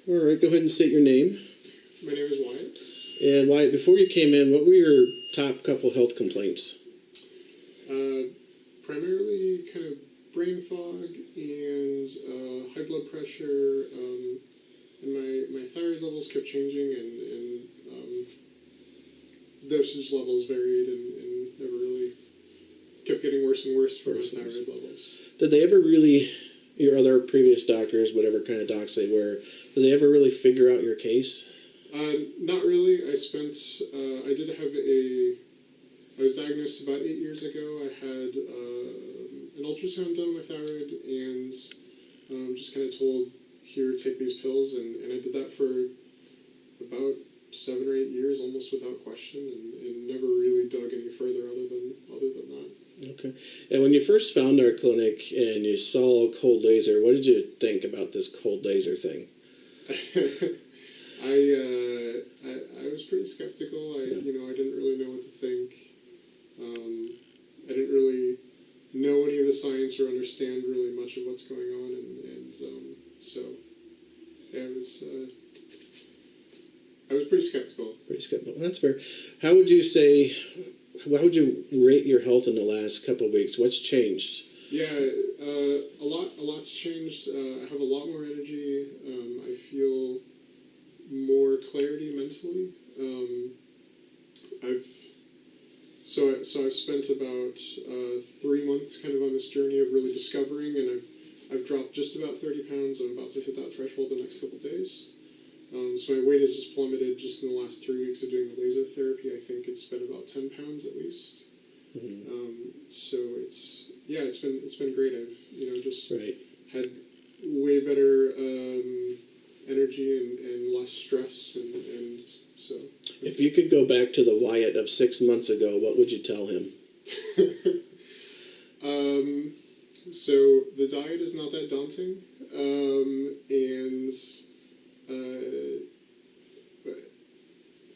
All right, go ahead and state your name. My name is Wyatt. And Wyatt, before you came in, what were your top couple health complaints? Primarily kind of brain fog and high blood pressure, and my thyroid levels kept changing, and dosage levels varied, and never really kept getting worse and worse for my thyroid levels. Did they ever really, your other previous doctors, whatever kind of docs they were, did they ever really figure out your case? Not really. I did have I was diagnosed about 8 years ago. I had an ultrasound done on my thyroid, and just kind of told, here, take these pills, and I did that for about 7 or 8 years, almost without question, and never really dug any further other than that. Okay. And when you first found our clinic and you saw cold laser, what did you think about this cold laser thing? I was pretty skeptical. I didn't really know what to think. I didn't really know any of the science or understand really much of what's going on, and so yeah, I was pretty skeptical. Pretty skeptical. That's fair. How would you rate your health in the last couple of weeks? What's changed? Yeah, a lot's changed. I have a lot more energy. I feel more clarity mentally. I've spent about 3 months kind of on this journey of really discovering, and I've dropped just about 30 pounds. I'm about to hit that threshold the next couple of days. So my weight has just plummeted just in the last 3 weeks of doing the laser therapy. I think it's been about 10 pounds at least. Mm-hmm. So it's been great. I've just had way better energy and less stress, and so. If you could go back to the Wyatt of 6 months ago, what would you tell him? So the diet is not that daunting, and but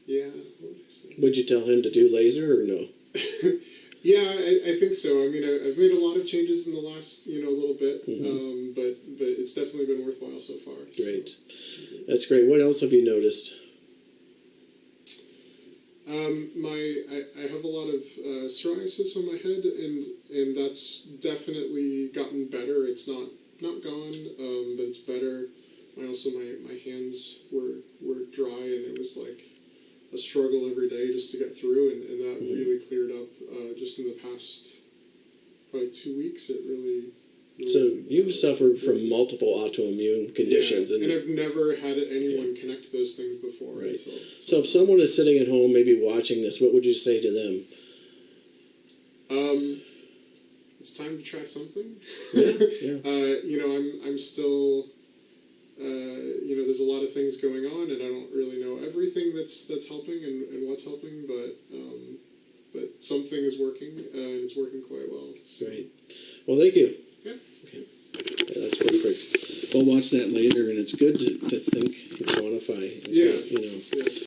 yeah, what would I say? Would you tell him to do laser or no? Yeah, I think so. I mean, I've made a lot of changes in the last little bit, mm-hmm. But it's definitely been worthwhile so far. Great, so. That's great. What else have you noticed? I have a lot of psoriasis on my head, and that's definitely gotten better. It's not gone, but it's better. My hands were dry, and it was like a struggle every day just to get through, and that mm-hmm. really cleared up just in the past probably 2 weeks. It really so you've suffered from multiple autoimmune conditions, and I've never had anyone connect those things before. Right. So if someone is sitting at home, maybe watching this, what would you say to them? It's time to try something. Yeah. I'm still. There's a lot of things going on, and I don't really know everything that's helping and what's helping, but something is working, and it's working quite well. So. Great. Well, thank you. Yeah. Okay. Yeah, that's perfect. We'll watch that later, and it's good to think and quantify. And yeah. So, Yeah.